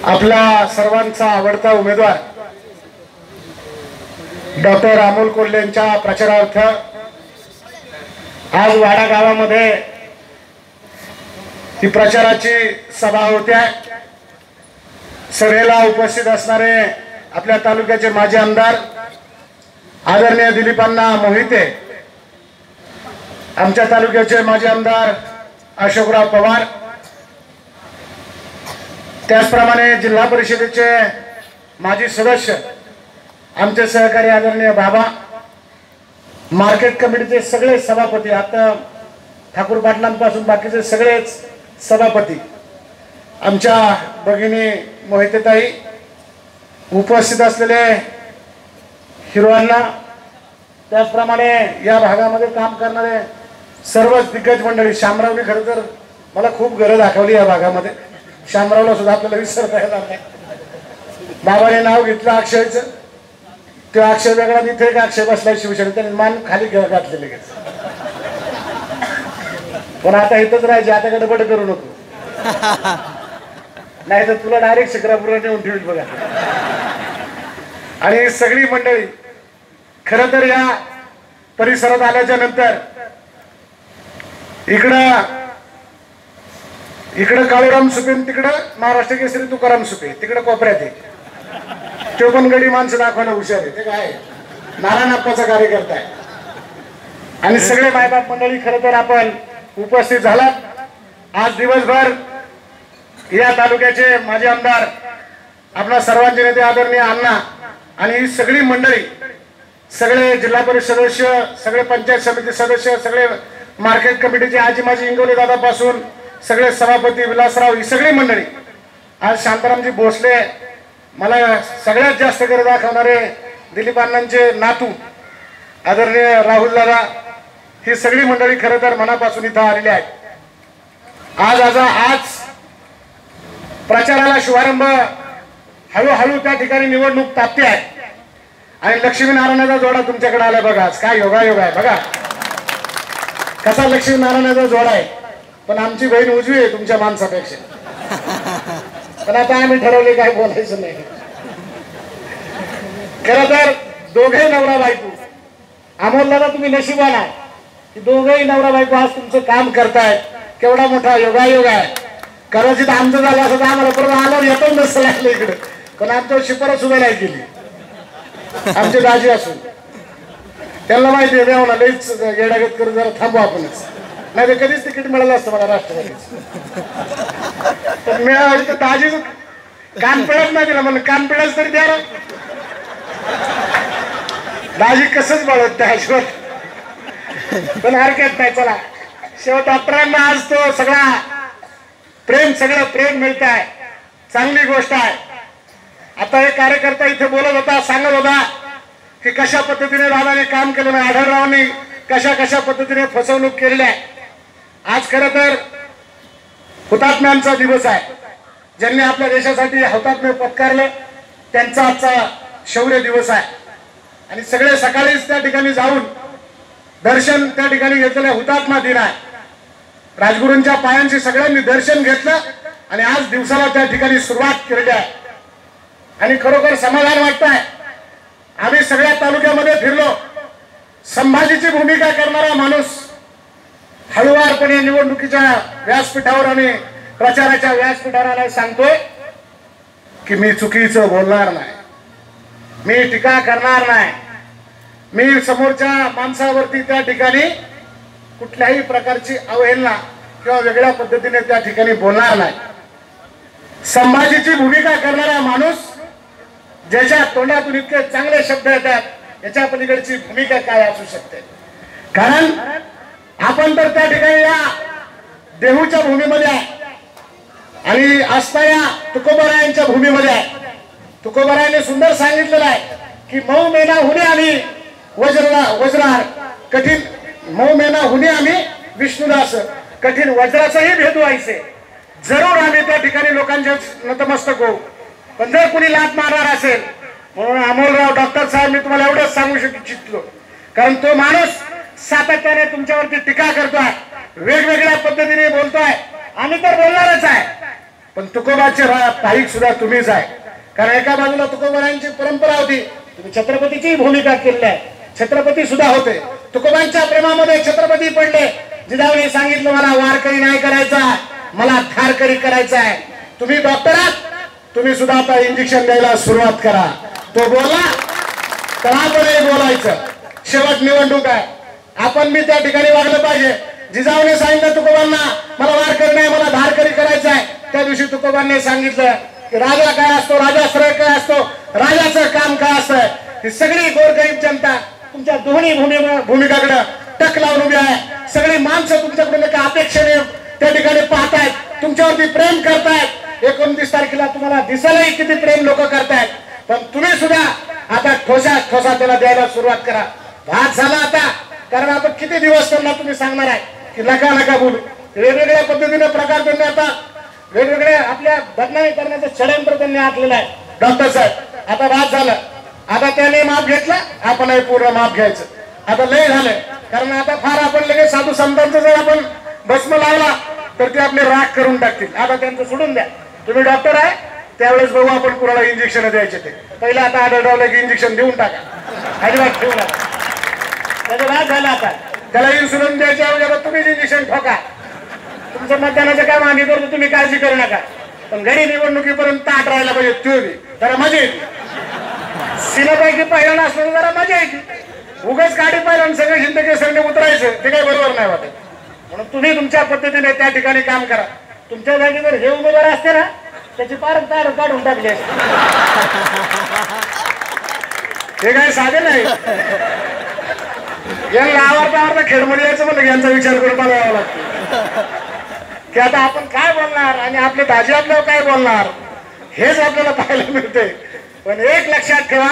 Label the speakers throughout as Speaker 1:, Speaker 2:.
Speaker 1: आपला सर्वांचा आवडता उमेदवार डॉक्टर अमोल कोल्हे यांच्या प्रचारार्थ आज वाडा गावामध्ये ही प्रचाराची सभा होत्या। सभेला उपस्थित असणारे आपल्या तालुक्याचे माजी आमदार आदरणीय दिलीपांना मोहिते, आमच्या तालुक्याचे माजी आमदार अशोकराव पवार, त्याचप्रमाणे जिल्हा परिषदेचे माजी सदस्य आमचे सहकारी आदरणीय बाबा, मार्केट कमिटीचे सगळे सभापती, आता ठाकूर पाटलांपासून बाकीचे सगळेच सभापती, आमच्या भगिनी मोहितेताई, उपस्थित असलेले हिरोअण्णा, त्याचप्रमाणे या भागामध्ये काम करणारे सर्वच दिग्गज मंडळी। शामरावने खरं तर मला खूप गरज दाखवली या भागामध्ये, शामरावला सुद्धा आपल्याला विसरता येणार नाही। बाबाने नाव घेतलं अक्षयचं, तो अक्षय वेगळा, तिथे एक अक्षय बसलाय शिवसेना, त्याने मान खाली घातलेले लगेच। पण आता इथंच राहायचे, आता गडबड करू नको, नाही तर तुला डायरेक्ट शिक्रापूरला नेऊन ठेवील बघा। आणि सगळी मंडळी खरं तर या परिसरात आल्याच्या नंतर इकडं काळूराम सुपे, तिकडं महाराष्ट्र केसरी तुकाराम सुपे, तिकडं कोपऱ्यात आहे, तो पण गडी माणसं दाखवायला हुशार आहे। ते काय नारायणप्पाचा कार्यकर्ता आहे। आणि सगळे मायबाप मंडळी खरं तर आपण उपस्थित झालात। आज दिवसभर या तालुक्याचे माजी आमदार, आपला सर्वांचे नेते आदरणीय अण्णा आणि ही सगळी मंडळी, सगळे जिल्हा परिषद सदस्य, सगळे पंचायत समिती सदस्य, सगळे मार्केट कमिटीचे आजी माजी इंगोले दादापासून सगळे सभापती विलासराव, ही सगळी मंडळी, आज शांतारामजी भोसले, मला सगळ्यात जास्त गरज दाखवणारे दिलीप अण्णांचे नातू आदरणीय राहुल दादा, ही सगळी मंडळी खरं तर मनापासून इथं आलेली आहे। आज प्रचाराला शुभारंभ, हळूहळू त्या ठिकाणी निवडणूक तापते आहे आणि लक्ष्मीनारायणाचा जोडा तुमच्याकडे आलाय बघा। आज काय योगायोग आहे बघा, कसा लक्ष्मीनारायणाचा जोडा आहे। पण आमची बहीण उजवी आहे तुमच्या माणसापेक्षा, पण आता आम्ही ठरवले काय बोलायचं नाही। खरं तर दोघेही नवरा बायको, अमोलला तुम्ही नशिबान आहे की दोघेही नवरा बायको आज तुमचं काम करतायत, केवढा मोठा योगायोग आहे। कदाचित आमचं झालं असं तर आम्हाला परत आल्यावर येतो नसतं लागलं इकडे, पण आमचं शिफारस सुद्धा नाही केली आमचे दाजी असून। त्यांना माहिती आहे देवाला लईच येडागत करून जरा थांबू आपणच, नाही तर कधीच तिकीट मिळालं असतं मला राष्ट्रवादीच। पण मिळालं तर दाजी कान पिळत नाही दिला, म्हणलं कान पिळाच तरी द्या ना, दाजी कसंच बळत त्या हिशोबात, पण हरकत नाही। चला शेवट डॉक्टरांना आज तो सगळा प्रेम, सगळं प्रेम मिळत आहे, चांगली गोष्ट आहे। आता एक कार्यकर्ता इथे बोलत होता, सांगत होता की कशा पद्धतीने दादाने काम केलं, आढळरावांनी कशा पद्धतीने फसवणूक केलेली आहे। आज खरं तर हुतात्म्यांचा दिवस आहे, ज्यांनी आपल्या देशासाठी हुतात्म्य पत्कारले, त्यांचा आजचा शौर्य दिवस आहे। आणि सगळे सकाळीच त्या ठिकाणी जाऊन दर्शन त्या ठिकाणी घेतलेलं हुतात्मा दिन आहे। राजगुरूंच्या पायांची सगळ्यांनी दर्शन घेतलं आणि आज दिवसाला त्या ठिकाणी सुरुवात केलेली आहे आणि खरोखर समाधान वाटतंय। आम्ही सगळ्या तालुक्यामध्ये फिरलो, संभाजीची भूमिका करणारा माणूस हळुवारपणे निवडणुकीच्या व्यासपीठावर आणि प्रचाराच्या व्यासपीठावर सांगतोय की मी चुकीचं बोलणार नाही, मी टीका करणार नाही, मी समोरच्या माणसावरती त्या ठिकाणी कुठल्याही प्रकारची अवहेलना किंवा वेगळ्या पद्धतीने त्या ठिकाणी बोलणार नाही। संभाजीची भूमिका करणारा माणूस, ज्याच्या तोंडातून इतके चांगले शब्द येतात, याच्या पलीकडची भूमिका काय असू शकते। कारण आपण तर त्या ठिकाणी या देहूच्या भूमीमध्ये आहे आणि असणाऱ्या तुकोबारायांच्या भूमीमध्ये आहे। तुकोबारायांनी सुंदर सांगितलेलं आहे की मऊ मेना हुने आम्ही वज्रार कठीण, मऊ मेना हुने आम्ही विष्णुदास, कठीण वज्राचाही भेद व्हायचे, जरूर आम्ही त्या ठिकाणी लोकांचे नतमस्तक होऊ। पण जर कुणी लात मारणार असेल, म्हणून अमोलराव डॉक्टर साहेब मी तुम्हाला एवढंच सांगू इच्छितो, कारण तो माणूस सातत्याने तुमच्यावरती टीका करतोय, वेगवेगळ्या पद्धतीने बोलतोय, आम्ही तर बोलणारच आहे, पण तुकोबाचे पाईक सुद्धा तुम्हीच आहे. कारण एका बाजूला तुकोबांची परंपरा होती, तुम्ही छत्रपतीची भूमिका केली आहे, छत्रपती सुद्धा होते. तुकोबांच्या प्रेमामध्ये छत्रपती पडले. जिजाऊने सांगितलं मला वारकरी नाही करायचा, मला धारकरी करायचा आहे. तुम्ही डॉक्टर आहात, तुम्ही सुद्धा आता इंजेक्शन द्यायला सुरुवात करा. तो बोलला तर आपणही बोलायचं. शेवट निवडणूक आहे, आपण मी त्या ठिकाणी वागलं पाहिजे. जिजाऊने सांगितलं तुकोबांना मला वारकरी नाही, मला धारकरी करायचं आहे. त्या दिवशी तुकोबांनी सांगितलं की राजा काय असतो, राजाश्रय काय असतो, राजाचं काम काय असतं. ही सगळी गोरगरीब जनता तुमच्या दोन्ही भूमिकाकडे टक लावून उभी आहे. सगळी माणसं तुमच्याकडून एका अपेक्षेने त्या ठिकाणी पाहतायत, तुमच्यावरती प्रेम करतायत. 29 तारखेला तुम्हाला दिसायलाही किती प्रेम लोक करतायत. पण तुम्ही सुद्धा आता ठोसा त्याला द्यायला सुरुवात करा. भात झाला आता, कारण आपण किती दिवस त्यांना तुम्ही सांगणार आहे की नका नका बोलू. वेगवेगळ्या पद्धतीने प्रकार त्यांनी आता वेगवेगळे आपल्या बदनामी करण्याचं षडयंत्र त्यांनी आखलेलं आहे. डॉक्टर साहेब आता भात झालं, आता त्याने माफ घेतलं, आपणही पूर्ण माफ घ्यायचं. आता लय झालंय, कारण आता फार आपण लगेच साधू संतांचं जर आपण भस्म लावला तर ते आपले राग करून टाकतील. आता त्यांचं सोडून द्या. तुम्ही डॉक्टर आहे, त्यावेळेस बघू आपण कुणाला इंजेक्शन द्यायचे ते. पहिला आता आढळलं की इंजेक्शन देऊन टाका, अजिबात ठेवू नका. त्याचं भात झालं, आता त्याला इन्सुलिन द्यायच्या अगोदर तुम्हीच इंजेक्शन ठोका. तुमचं मतदानाचं काय मागे करतो, तुम्ही काळजी करू नका. पण घरी निवडणुकीपर्यंत ताट राहायला पाहिजे. तो जरा मजा येते. सिनेपैकी पहिला असलं जरा मजा येते. उगाच गाडी पाहिलं सगळे जिंदगी संघ उतरायचं ते काही बरोबर नाही वाटत. म्हणून तुम्ही तुमच्या पद्धतीने त्या ठिकाणी काम करा. तुमच्या जागी जर हे उमेदवार असते ना, त्याची पार तार काढून टाकली असते. हे काही साधे नाही. यांना आवडता खेळमध्ये यायचं म्हणलं यांचा विचार करून मला यावं लागतं की आता आपण काय बोलणार आणि आपले दाजी आपल्यावर काय बोलणार, हेच आपल्याला पाहायला मिळते. पण एक लक्षात ठेवा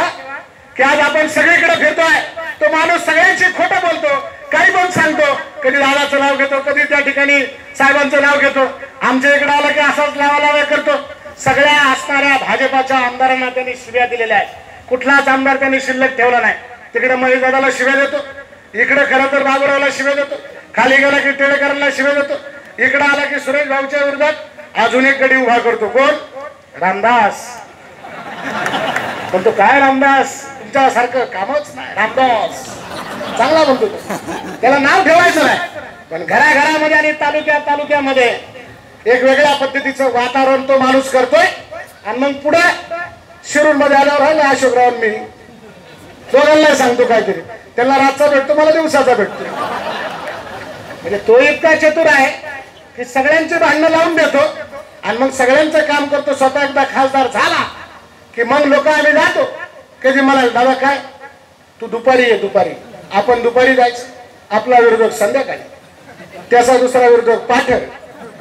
Speaker 1: की आज आपण सगळीकडे फिरतोय, तो माणूस सगळ्यांशी खोटं बोलतो, काही पण सांगतो. कधी दादाचं नाव घेतो, कधी त्या ठिकाणी साहेबांचं नाव घेतो. आमच्या इकडे आलं की असाच लावा करतो. सगळ्या असणाऱ्या भाजपाच्या आमदारांना त्यांनी शिव्या दिलेल्या आहेत. कुठलाच आमदार त्यांनी शिल्लक ठेवला नाही. तिकडे महेश दादाला शिव्या देतो, इकडे खरं तर बाबुरावला शिव्या देतो, खाली गेला की टिळेकरांना शिव्या देतो, इकडे आला की सुरेश भाऊच्या विरोधात अजून एक गडी उभा करतो. कोण? रामदास. पण तो काय रामदास, तुमच्यासारखं कामच नाही. रामदास चांगला म्हणतो तो, त्याला नाव ठेवायचं नाही. पण घराघरामध्ये आणि तालुक्यामध्ये एक वेगळ्या पद्धतीचं वातावरण तो माणूस करतोय. आणि मग पुढे शिरूर मध्ये आल्यावर राहिले अशोकराव मी दोघांना सांगतो काहीतरी, त्यांना रातचा भेटतो, मला दिवसाचा भेटतो. म्हणजे तो इतका चतुर आहे की सगळ्यांचे भांडणं लावून देतो आणि मग सगळ्यांचं काम करतो. स्वतः एकदा खासदार झाला की मग लोक आम्ही जातो. कधी मला दादा काय तू दुपारी ये, दुपारी आपण दुपारी जायचं. आपला विरोधक संध्याकाळी, त्याचा दुसरा विरोधक पाठर.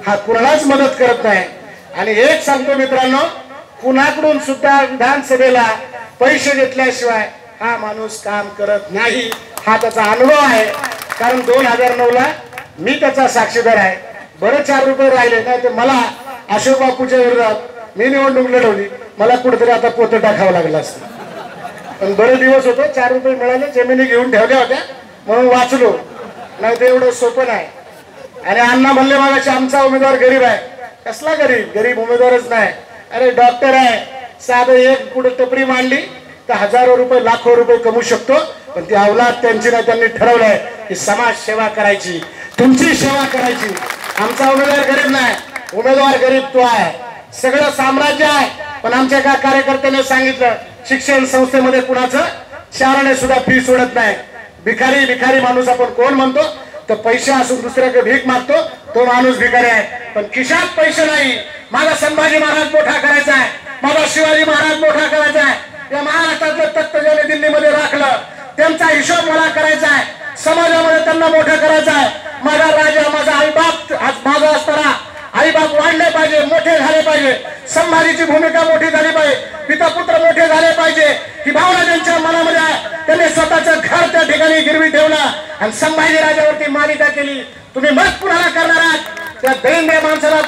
Speaker 1: हा कुणालाच मदत करत नाही. आणि एक सांगतो मित्रांनो, कुणाकडून सुद्धा विधानसभेला पैसे घेतल्याशिवाय हा माणूस काम करत नाही. हा त्याचा अनुभव आहे. कारण 2009ला मी त्याचा साक्षीदार आहे. बरं 4 रुपये राहिले नाही तर मला अशोक बापूच्या विरोधात मी निवडणूक लढवली, मला कुठेतरी आता पोतं टाकावं लागलं असतं. पण बरे दिवस होते, 4 रुपये मिळाले, जमिनी घेऊन ठेवल्या होत्या म्हणून वाचलो. नाही तर एवढं सोपं नाही. आणि अण्णा म्हणले मागाशी आमचा उमेदवार गरीब आहे. कसला गरीब? गरीब उमेदवारच नाही. अरे डॉक्टर आहे, साधं एक कुठे टपरी मांडली तर हजारो रुपये लाखो रुपये कमवू शकतो. पण ती अवलाद त्यांची नाही. त्यांनी ठरवलंय की समाज सेवा करायची, तुमची सेवा करायची. आमचा उमेदवार गरीब नाही, उमेदवार गरीब तो आहे. सगळं साम्राज्य आहे. पण आमच्या एका कार्यकर्त्याने सांगितलं शिक्षण संस्थेमध्ये कुणाचं शाळाने सुद्धा फी सोडत नाही. भिकारी माणूस आपण कोण म्हणतो तर पैसे असून दुसऱ्याकडे भीक मागतो तो माणूस भिकारी आहे. पण खिशात पैसे नाही. माझा संभाजी महाराज मोठा करायचा आहे, माझा शिवाजी महाराज मोठा करायचा आहे. या महाराष्ट्रातलं तत्व ज्याने दिल्लीमध्ये राखलं त्यांचा हिशोब मला करायचा आहे. समाजामध्ये त्यांना मोठं करायचं आहे. माझा राजा, माझा आईबाप, आज माझा असताना आईबाप वाढले पाहिजे, मोठे झाले पाहिजे. संभाजीची भूमिका मोठी झाली पाहिजे, पिता पुत्र मोठे झाले पाहिजे. ही भावना त्यांच्या मनामध्ये आहे. त्यांनी स्वतःचं घर त्या ठिकाणी गिरवी ठेवलं आणि संभाजी राजावरती मालिका केली. तुम्ही मत कुणाला करणार आहात? त्या दैन्य माणसाला